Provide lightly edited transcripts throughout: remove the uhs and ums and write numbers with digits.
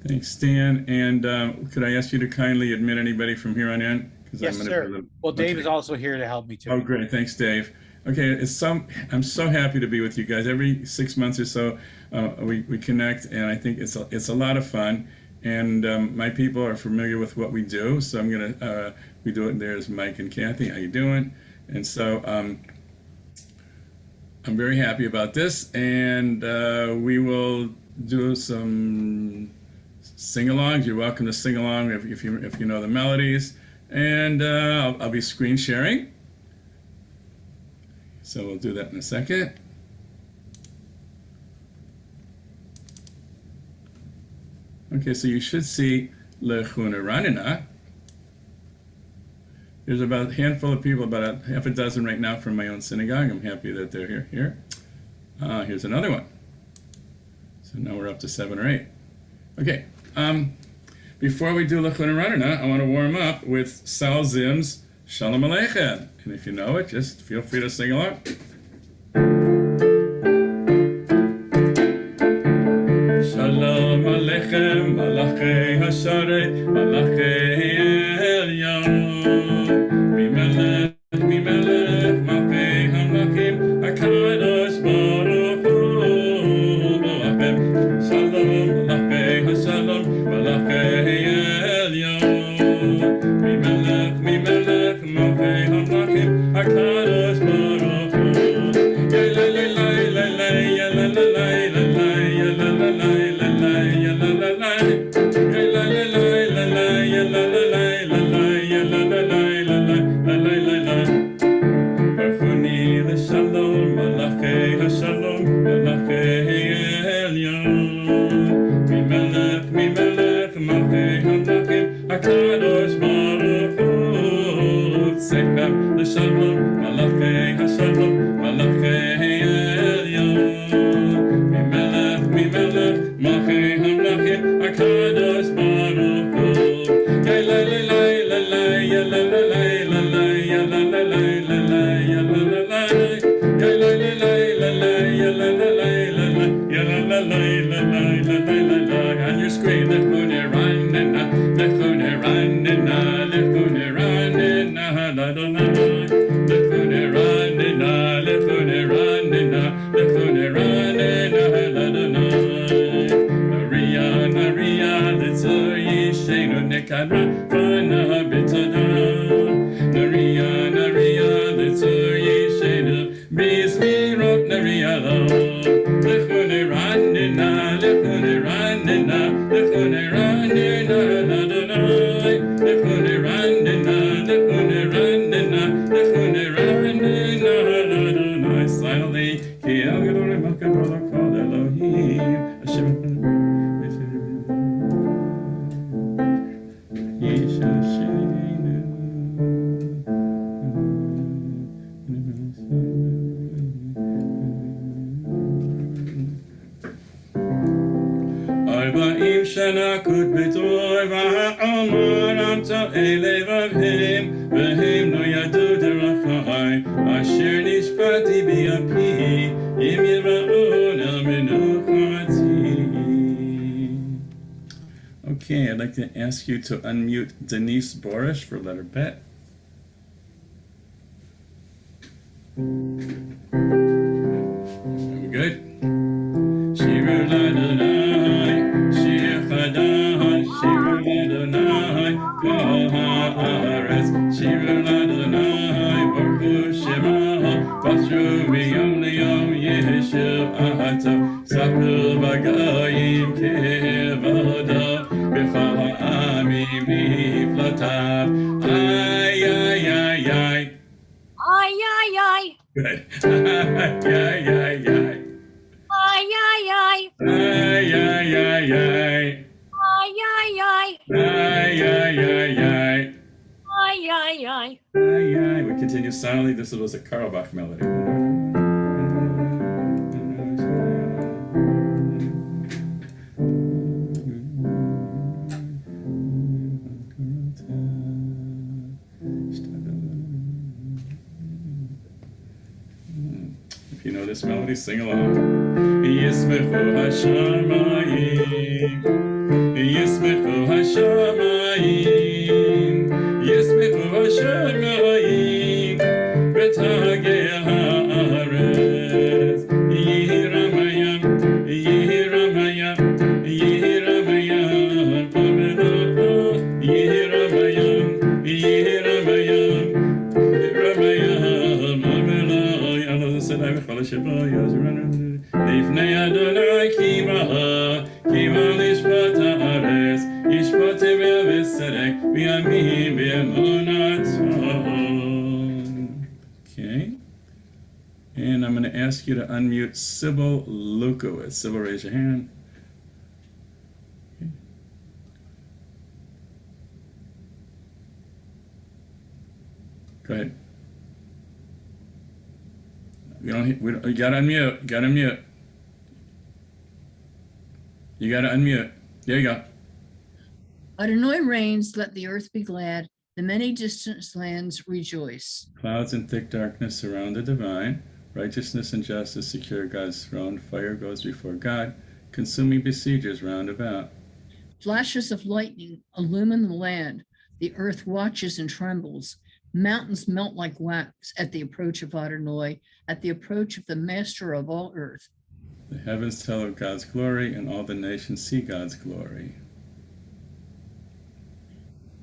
Thanks, Stan. And could I ask you to kindly admit anybody from here on in? Yes, sir. Well, Dave is also here to help me too. Oh, great. Thanks, Dave. Okay, I'm so happy to be with you guys. Every 6 months or so, we connect, and I think it's a lot of fun. And my people are familiar with what we do, so I'm gonna we do it. There's Mike and Kathy. How you doing? And so I'm very happy about this, and we will do some sing-alongs. You're welcome to sing along if you know the melodies, and I'll be screen sharing. So we'll do that in a second. Okay, so you should see Lechuna Ranina. There's about a handful of people, about a half a dozen right now from my own synagogue. I'm happy that they're here. Here's another one. So now we're up to 7 or 8. Okay, before we do Lechuna Ranina, I want to warm up with Sal Zim's Shalom Aleichem. And if you know it, just feel free to sing along. Shalom Aleichem, Malachei Hasharei, Malachei Elyon. Mimelech, Mimelech, Malchei Hamlakim, HaKadosh Baruch Hu Boachem. Shalom Malachei Hashalom, Malachei Elyon. Mimelech, Mimelech, Malchei Hamlakim, HaKadosh Baruch Hu. Yay, lay, lay, lay, lay, lay, ya, la, la, lay, la, lay, ya, la, la, lay, la, lay, ya, la, la, lay. Yay, lay, lay, lay, lay, lay, ya, la, la, lay, la, lay, ya, la, la, lay, la, lay, la, lay, lay, lay. Barchuni l'shalom, malachei hashalom, malachei elyon. Mimelech, Mimelech, malchei hamlachim, HaKadosh Baruch Hu. Tzeicham l'shalom, malachei hashalom, malachei elyon. Mimelech, Mimelech, malchei hamlachim, HaKadosh Baruch Hu. Yay, lay, lay, lay, lay, lay, ya, la, la, lay, la, lay, ya, la, la, lay, la, lay, ya, la, la, lay. Yay, lay, lay, lay, lay, lay, ya, la, la, lay, la, lay, ya, la, la, lay, la, lay, la, lay, la, lay. On your screen, lechune ranina, lechune ranina, lechune ranina, la, la, la. Lechune ranina, lechune ranina, lechune ranina, la, la, la. Maria, Maria, l'tzoi sheinu nekadra, vana b'tada. Maria, Maria, l'tzoi sheinu bizmirot Maria lo. Lechune ranina, lechune ranina, lechune ranina, la, la, la. Lechune ranina, lechune ranina, lechune ranina, la, la, la. Silently, ki el gadol malka baruch kol Elohim, Hashem. Arba'im shana kut b'torah v'ha'omar amta elevavim v'hem no yadu derachai asher nishpati bi'api im yira'un el menuchati. Okay, I'd like to ask you to unmute Denise Borish for letter Bet. Good. Shiru Ladonai, Shir Chadai, Shiru Ladonai, Kol ha'aretz, Shiru Ladonai, Baruch Hu Shemaha, Basru miyom liyom Yeshu'ato, Sapul v'gayim kevodo, B'chol ha'amim niflatav. Ay, ay, ay, ay. Ay, ay, ay. Good. Ay, ay, ay, ay. Ay, ay, ay. Ay, ay, ay, ay. Ay, ay, ay. Ay, ay, ay, ay. Ay, ay, ay. Ay, ay. We continue silently. This was a Karlbach melody. you know this melody, sing along. Yismechu hashamayim, Yismechu hashamayim, Yismechu hashamayim, Betagei haaretz, Yehi ramayam, Yehi ramayam, Yehi ramayam, Yehi ramayam, Yehi ramayam, ramayam, Amelai. I know this, and I'm Lifnei Adonai Kima Lishpat Haaretz Yishpat V'Aveserek V'Yamim V'Emunaton. Okay. And I'm going to ask you to unmute Sybil Lukowitz. Sybil, raise your hand. Okay. Go ahead. You gotta unmute. You gotta unmute. There you go. Adonai reigns, let the earth be glad, the many distant lands rejoice. Clouds and thick darkness surround the divine. Righteousness and justice secure God's throne. Fire goes before God, consuming besiegers round about. Flashes of lightning illumine the land. The earth watches and trembles. Mountains melt like wax at the approach of Adonai, at the approach of the master of all earth. The heavens tell of God's glory, and all the nations see God's glory.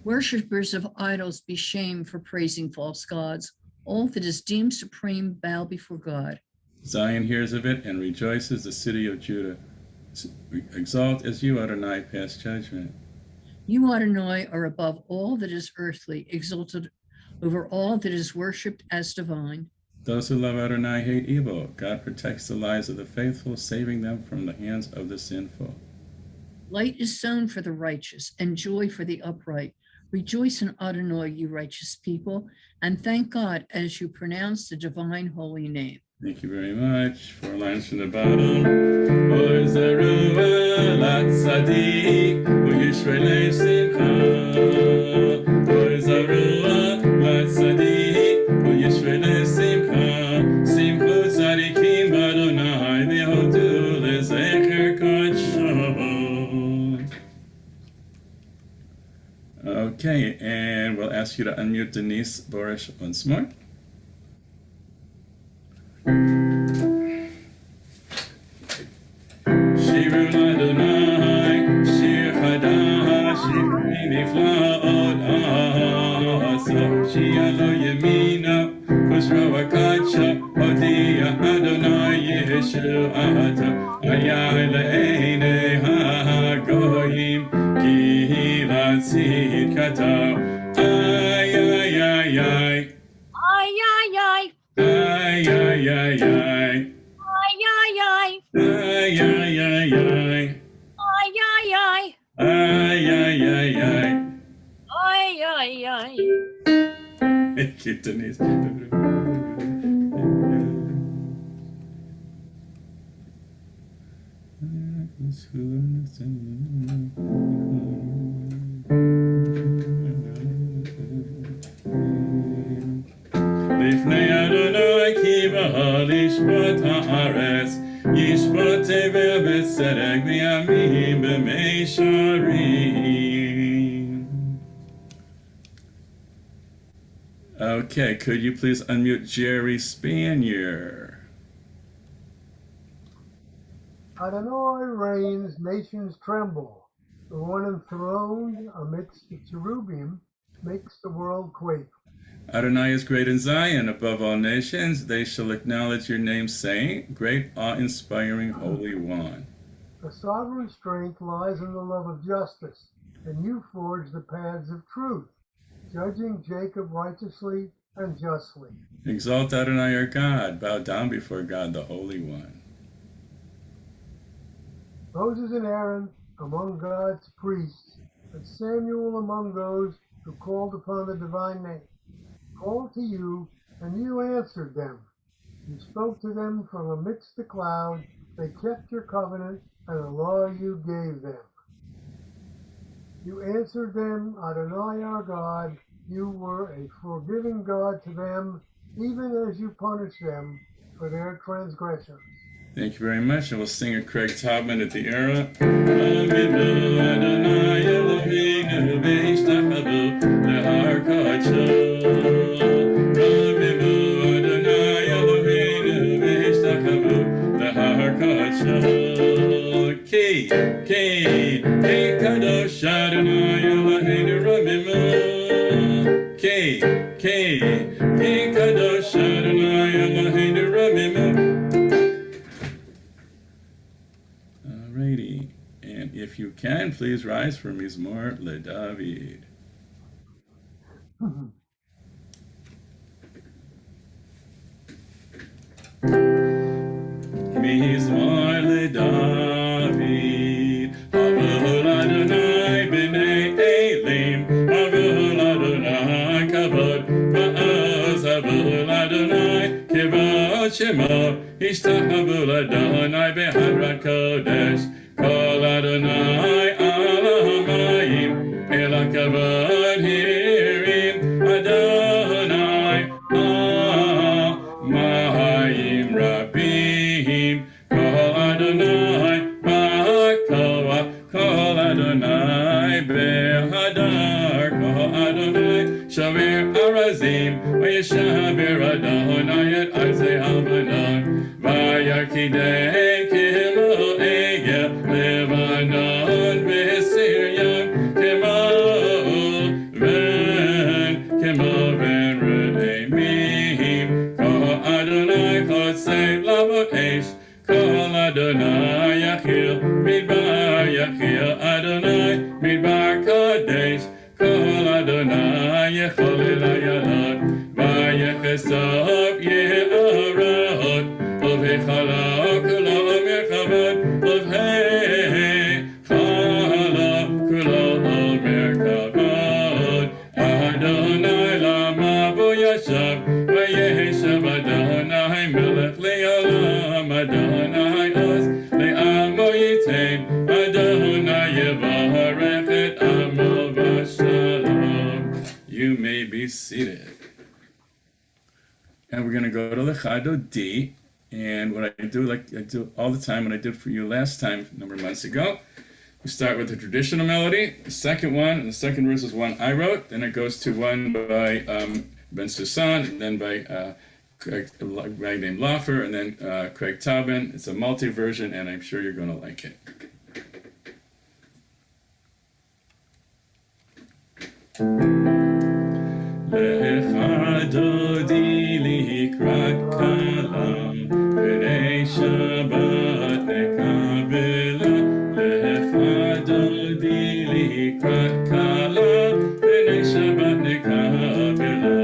Worshippers of idols be shamed for praising false gods. All that is deemed supreme bow before God. Zion hears of it and rejoices, the city of Judah. Exalt as you, Adonai, pass judgment. You, Adonai, are above all that is earthly, exalted over all that is worshipped as divine. Those who love Adonai hate evil. God protects the lives of the faithful, saving them from the hands of the sinful. Light is sown for the righteous and joy for the upright. Rejoice in Adonai, you righteous people, and thank God as you pronounce the divine holy name. Thank you very much. 4 lines from the bottom. Or Zeruah lat Sadiq, Uyishvele Simcha. Or Zeruah lat Sadiq, Uyishvele Simcha. Simchu Tzadikim Adonai, V'hodu lezecher Kodsho. Okay, and we'll ask you to unmute Denise Borish once more. Shiru Adonai, Shir Hadash, Shir Niflaot Asa, Shia Lo Yemina, Kusra Vakacha, Odia Adonai Yeshuata, Ayai Le'ene HaGoyim, Kihilat Sidkata, Ay, ay, ay, ay. Ay, ay, ay. Ay, ay, ay, ay. Ay, ay, ay. Ay, ay, ay, ay. Ay, ay, ay. Ay, ay, ay, ay. Ay, ay, ay. Thank you, Denise. Lifnei Adonai kiva lishpat haaretz, yishpat v'aveserek v'yamim b'meisharim. Okay, could you please unmute Jerry Spanier? Adonai reigns, nations tremble. The one enthroned amidst the cherubim makes the world quake. Adonai is great in Zion, above all nations. They shall acknowledge your name, saying, Great, awe-inspiring, Holy One. The sovereign strength lies in the love of justice, and you forge the paths of truth, judging Jacob righteously and justly. Exalt Adonai our God. Bow down before God, the Holy One. Moses and Aaron among God's priests, and Samuel among those who called upon the divine name, called to you, and you answered them. You spoke to them from amidst the cloud. They kept your covenant and the law you gave them. You answered them, Adonai our God. You were a forgiving God to them, even as you punished them, for their transgressions. Thank you very much, and we'll sing a Craig Taubman at the era. Amimu Adonai Eloheinu v'ishtachavu lehar kodesh. Amimu Adonai Eloheinu v'ishtachavu lehar kodesh. Ki kadosh Adonai Eloheinu ramimu. Ki kadosh Adonai Eloheinu ramimu. Alrighty, and if you can, please rise for Mizmor LeDavid. Mizmor LeDavid, Avol Adonai b'nei Elim, Avol Adonai kavod va'oz, Avol Adonai kivod shemo, Ishtachavu Adonai behadrat kodesh, Kol Adonai al hamayim, el hakavod hirim, Adonai hamayim rabim, Kol Adonai ba'koa, Kol Adonai behadar, Kol Adonai shaver arazim, v'yeshaver Adonai et arzei havanon, v'yakidei kimo ege Lebanon v'Syrian, kimo ven re'emim, Kol Adonai chotzei lavot esh, Kol Adonai yachil midbar yachil Adonai midbar kodesh, Kol Adonai yecholel hayalot, v'yechesov ye'arot, v'chala kulo merkavot, v'chala kulo merkavot, Adonai lama bo yashav, v'yeshav Adonai melech le'olam, Adonai os le'amo yitain, Adonai yevarech et amo v'shalom. You may be seated. And we're going to go to the Chado D. And what I do, like I do all the time, what I did for you last time, a number of months ago, we start with the traditional melody, the second one, and the second verse is one I wrote. Then it goes to one by Ben Susan, and then by a guy named Laffer, and then Craig Taubman. It's a multi-version, and I'm sure you're going to like it. Lecha dodi likrat kalam, b'nei Shabbat nekabela. Lecha dodi likrat kalam, b'nei Shabbat nekabela.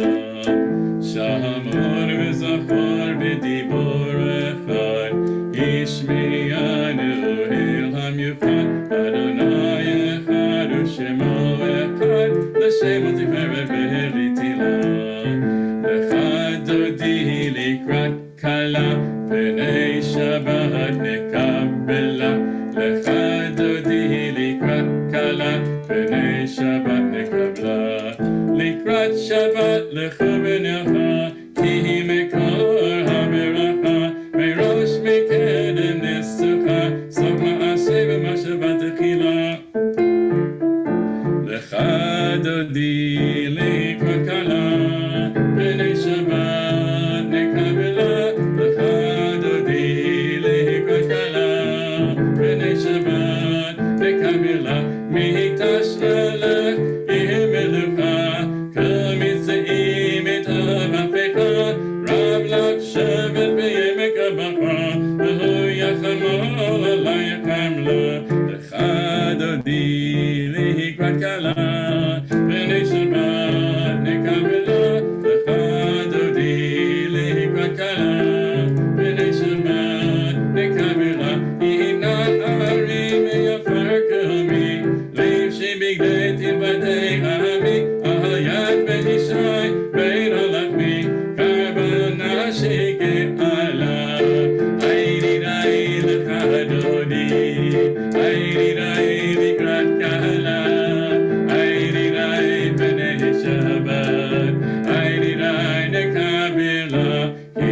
Shamor v'zachor b'dibor echad, ishmi'anu el hamyuchad, Adonai echad u'shemo echad, l'shem u'tiferet v'helitila. Lecha dodi likrat kala, b'nei Shabbat nekabela. Lecha dodi likrat kala, b'nei Shabbat nekabela. Likrat Shabbat lecha v'necha, ki hi mekor ha'beracha, merosh mekedem nesucha, sof ma'aseh v'mashavat echila. Lecha dodi likrat kala, b'nei Shabbat nekabela. Lecha dodi likrat kala, b'nei Shabbat nekabela. Mihitash melech yeh melucha, k'mitzei mitav afecha, Rav lach shevet b'yemek habacha, v'hu yachamol alayach hamla. Lecha dodi likrat kala, b'nei Shabbat nekabela. Lecha dodi likrat kala, b'nei Shabbat nekabela. Hinat arim yafar kami, lev shebigdei tivadei ami, ahayat ben Yishai ben alachmi, karbana sheke ala. Ayridai lecha dodi, ayridai likrat kala, ayridai b'nei Shabbat, ayridai nekabela. Ki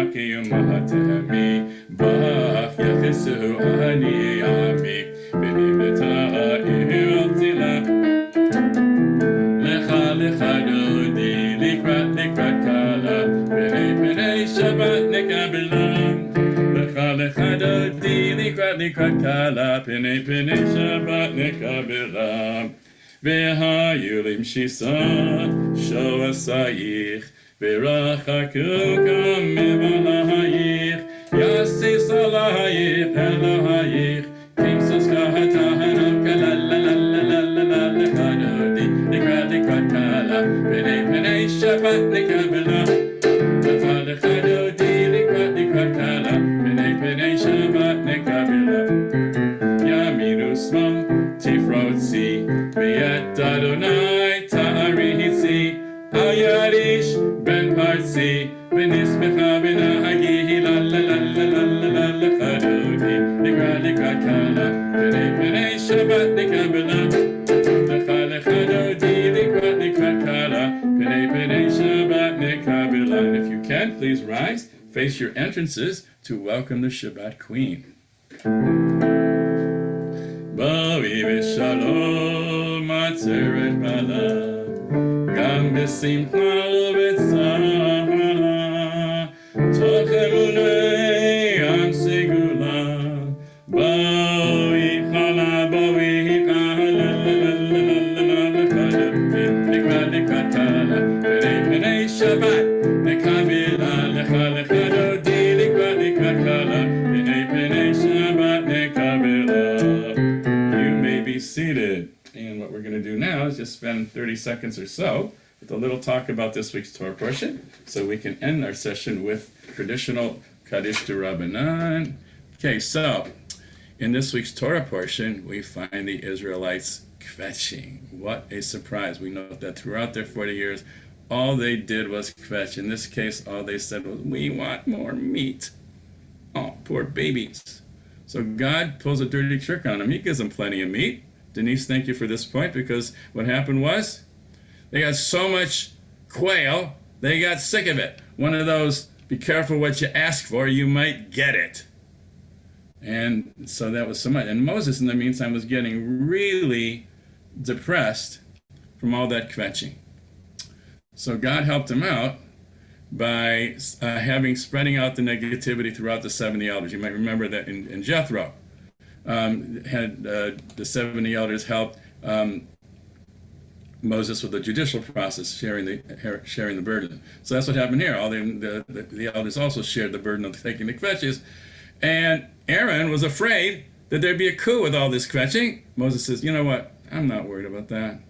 Aqiyum Mahatami, Bach Yachisu Ani Ami, Benimeta Ihilzila, Lecha Lecha Dodi, Likrat Likrat Kala, Bene Shabbat Nekabilam, Lecha Lecha Dodi, Likrat Likrat Kala, Bene Shabbat Nekabilam. V'hayulim shisa shoasayich v'rachakukam mevalahayich yasis alahayich elahayich kimsus kahatahanam kalalalalalalalalaladodi nikrat kala b'nei shabbat nikabela v'chadechadodi nikrat kala b'nei shabbat nikabela yaminu smam tifrotzi V'yet Adonai ta'arisi al Yarish ben Parsi v'nismecha v'nahagihi la la la la la la la l'chadodi likrat kala b'nei Shabbat nikabela lecha l'chadodi likrat kala b'nei Shabbat nikabela. And if you can, please rise, face your entrances to welcome the Shabbat Queen. Bavi v'shalom atzeret bala gam b'simcha v'tzara toch emunei am segula bavi chala likrat kala b'nei Shabbat nekabela lecha dodi likrat kala b'nei Shabbat nekabela. Be seated. And what we're going to do now is just spend 30 seconds or so with a little talk about this week's Torah portion, so we can end our session with traditional Kiddush Rabbanan. Okay, so in this week's Torah portion, we find the Israelites kvetching. What a surprise. We know that throughout their 40 years, all they did was kvetch. In this case, all they said was, we want more meat. Oh, poor babies. So God pulls a dirty trick on them. He gives them plenty of meat. Denise, thank you for this point, because what happened was they got so much quail, they got sick of it. One of those, be careful what you ask for, you might get it. And so that was so much. And Moses, in the meantime, was getting really depressed from all that kvetching. So God helped him out by spreading out the negativity throughout the 70 elders. You might remember that in Jethro, had the 70 elders help Moses with the judicial process, sharing the burden. So that's what happened here. All the elders also shared the burden of taking the kvetches, and Aaron was afraid that there'd be a coup with all this kvetching. Moses says, you know what? I'm not worried about that.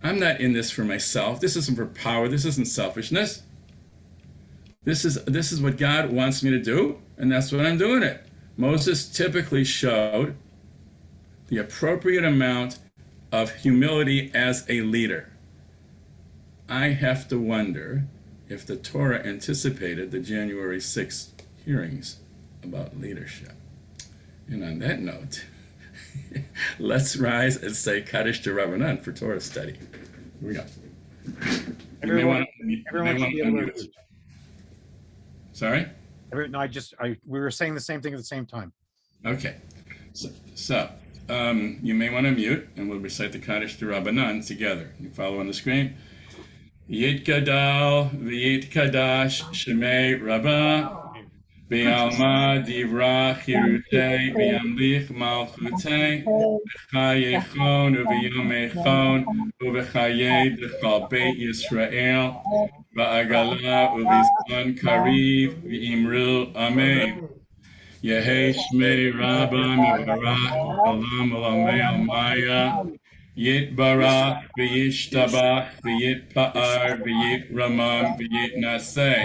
I'm not in this for myself. This isn't for power. This isn't selfishness. This is what God wants me to do, and that's what I'm doing it. Moses typically showed the appropriate amount of humility as a leader. I have to wonder if the Torah anticipated the January 6th hearings about leadership. And on that note, let's rise and say Kaddish to Rabbanan for Torah study. Here we go. Everyone should be able to. Sorry? No, we were saying the same thing at the same time. Okay. So you may want to mute, and we'll recite the Kaddish to Rabbanan together. You follow on the screen. Yitgadal v'yitkadash shemei Rabbah V'alma divrach Yirutei v'yamlich malchutei v'chayechon uv'yomechon uv'chayei d'chal Beit Yisrael v'agala uv'zman kariv v'imru amen. Yehei shmei Rabba mevarach olam olamei almaya Yitbarach v'yishtabach v'yitpa'ar v'yitramam v'yitnaseh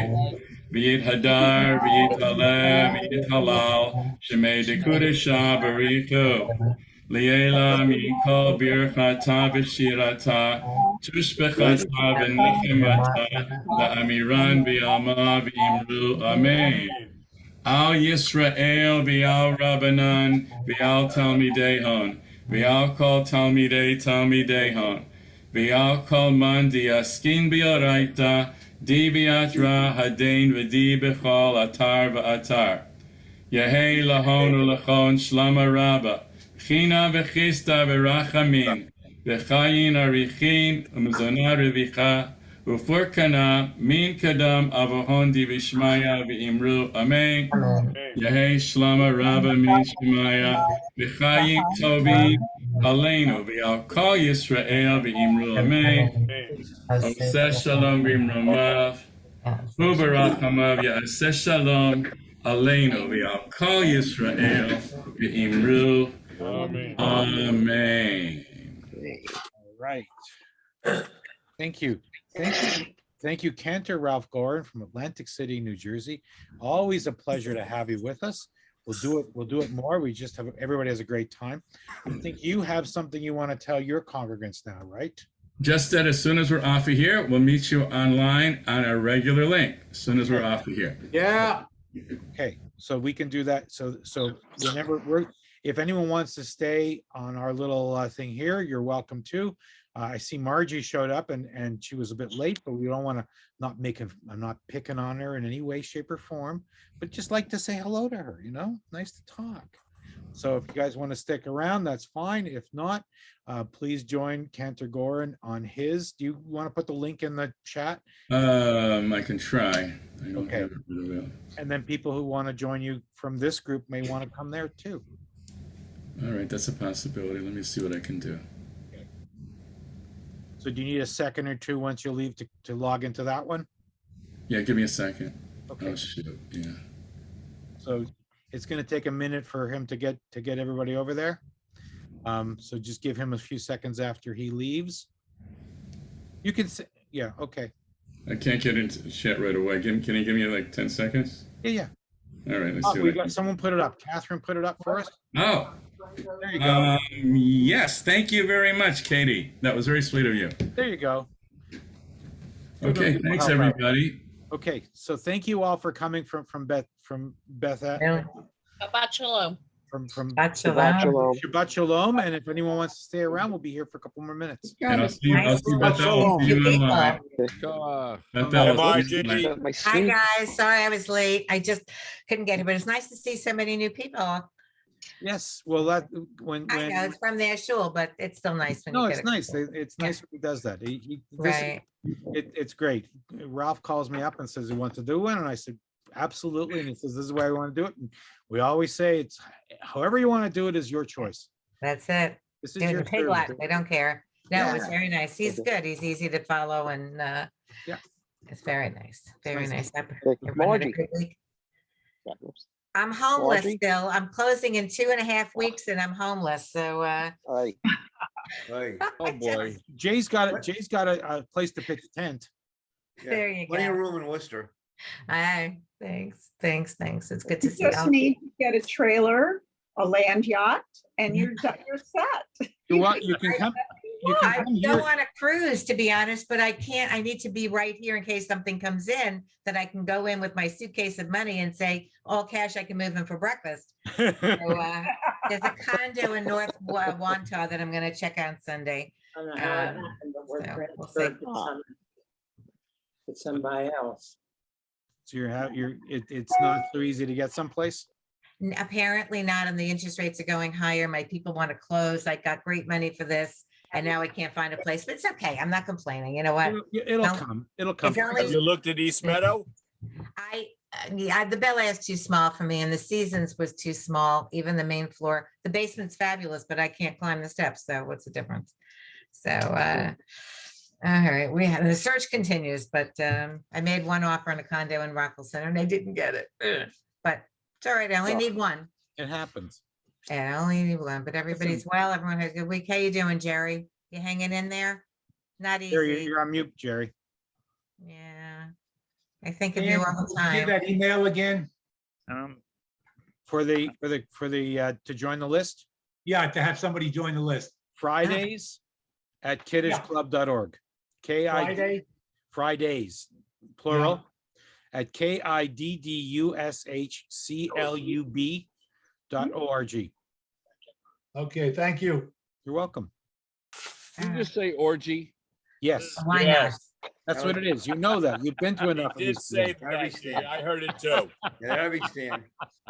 V'yit hadar, v'yit haleh, v'yit halal, shemei dekudesha barichu. Li'ela mi'kol birchata v'shirata, tushbechata v'nechemata, la'amiran v'yalma v'imru amen. Al Yisrael v'al Rabbanan, v'al Talmidehon, v'al kol Talmidehon, v'al kol man diaskin b'oraita, Di v'atra hadain v'di b'chol atar v'atar. Yehei lahon ulachon shlama rabba. China v'chista v'rachamim. V'chayin arichin u'mzona revicha. Ufurkana min kadam avohon di v'shmaya v'imru. Amen. Yehei shlama rabba min shmaya. V'chayin tovim aleinu v'al kol Yisrael v'imru. Amen. Oseh shalom v'imromav. Ubarachamav ya'aseh shalom aleinu v'al kol Yisrael v'imru. Amen. Amen. All right. Thank you. Thank you, Cantor Ralph Goren from Atlantic City, New Jersey. Always a pleasure to have you with us. We'll do it more. We just have, everybody has a great time. I think you have something you want to tell your congregants now, right? Just that as soon as we're off of here, we'll meet you online on our regular link. As soon as we're off of here. Yeah. Okay, so we can do that. So whenever if anyone wants to stay on our little thing here, you're welcome to. I see Margie showed up and she was a bit late, but we don't want to I'm not picking on her in any way, shape, or form, but just like to say hello to her, nice to talk. So if you guys want to stick around, that's fine. If not, please join Cantor Goren on his. Do you want to put the link in the chat? I can try. I don't Okay. have it really well. And then people who want to join you from this group may want to come there too. All right, that's a possibility. Let me see what I can do. So do you need a second or two once you leave to log into that one? Yeah, give me a second. Okay. Oh, shoot. Yeah. So it's going to take a minute for him to get everybody over there. So just give him a few seconds after he leaves. You can say, yeah, okay. I can't get into chat right away. Can you give me like 10 seconds? Yeah. All right, let's see We what I got someone put it up. Catherine put it up for us. Oh, There you go. yes. Thank you very much, Katie. That was very sweet of you. There you go. Okay, thanks everybody. Okay, so thank you all for coming from Beth Shabbat shalom. from Shabbat shalom. Shabbat Shalom. And if anyone wants to stay around, we'll be here for a couple more minutes. And I'll see Beth El. I'll see you online. Beth El, Bye, I'll see you Gigi. online. Hi, guys. Sorry I was late. I just couldn't get here, but it's nice to see so many new people. Yes, well, that when I know it's from their shul, but it's still nice when no, you it's get it. nice. It's nice when he does that. Right. It's great. Ralph calls me up and says he wants to do one, and I said absolutely. And he says this is the way I want to do it. And we always say it's however you want to do it is your choice. That's it. This is Do your the pig service. lot. They don't care. No, Yeah. it's very nice. He's good. He's easy to follow and Yeah. it's very nice. Very nice. nice. Everyone had a Margie. good week. I'm homeless Margie? still. I'm closing in 2.5 weeks and I'm homeless. So Aye. Oh, boy. Jay's got a place to pitch a tent. there you Plenty of go. room in Worcester. Aye. Thanks. It's good to You see just you. need to get a trailer, a land yacht, and you're set. You can come. You can I come don't here. want to cruise, to be honest, but I can't. I need to be right here in case something comes in that I can go in with my suitcase of money and say, all cash, I can move in for breakfast. So there's a condo in North Wantagh that I'm going to check out Sunday. I don't know how it happened, but we're so we'll transferred see. to somebody else. So it's not so easy to get someplace. Apparently not, and the interest rates are going higher. My people want to close. I got great money for this, and now I can't find a place, but it's okay. I'm not complaining. You know what? It'll No. come. It'll come. It's only- You looked at East Meadow? The Bel Air is too small for me, and the Seasons was too small. Even the main floor, the basement's fabulous, but I can't climb the steps. So what's the difference? So, all right, the search continues, but I made one offer on a condo in Rockville Center, and I didn't get it. Ugh. But it's all right. I only need one. It happens. Yeah, I only need one. But everybody's well. Everyone has a good week. How you doing, Jerry? You hanging in there? Not Here, easy. you're on mute, Jerry. Yeah, I think of you all the time. that email again? For the to join the list, Yeah, to have somebody join the list. Fridays at kiddishclub.org. Friday? Fridays, plural, at kiddusclub.org. Okay, thank you. You're welcome. Did you just say orgy? Yes, Why not? That's what it is. You know that. You've been to enough of Did these. say things. that. I heard it too. Yeah, every stand.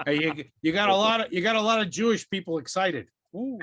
Hey, you got a lot of Jewish people excited. Ooh.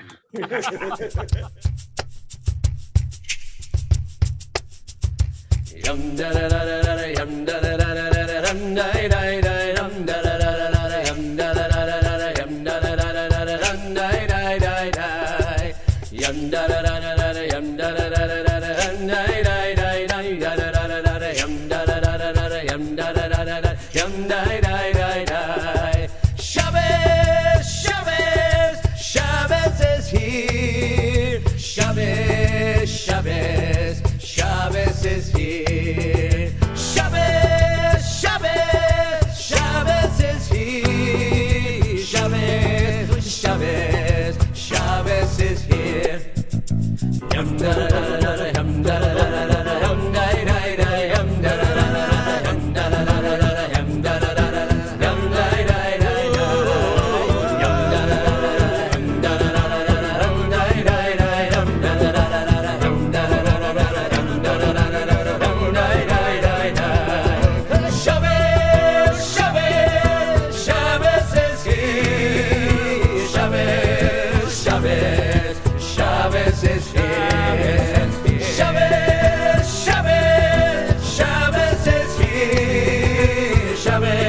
Shabbos, Shabbos, Shabbos is here. Shabbos, Shabbos, Shabbos is here. Shabbos, Shabbos, Shabbos is here. Shabbos, Shabbos, Shabbos is here. Yum da da da da da, yum da da da da da, yum da da da, yum da da da da, yum da da da da, yum da da da da, yum da da da, yum da da da, yum da da da, yum da da da, yum da da da, yum da da da, yum da da da, yum da da da. Shabbos, Shabbos, Shabbos is here. Shabbos, Shabbos, Shabbos is here. Shabbos, Shabbos, Shabbos is here. Shabbos.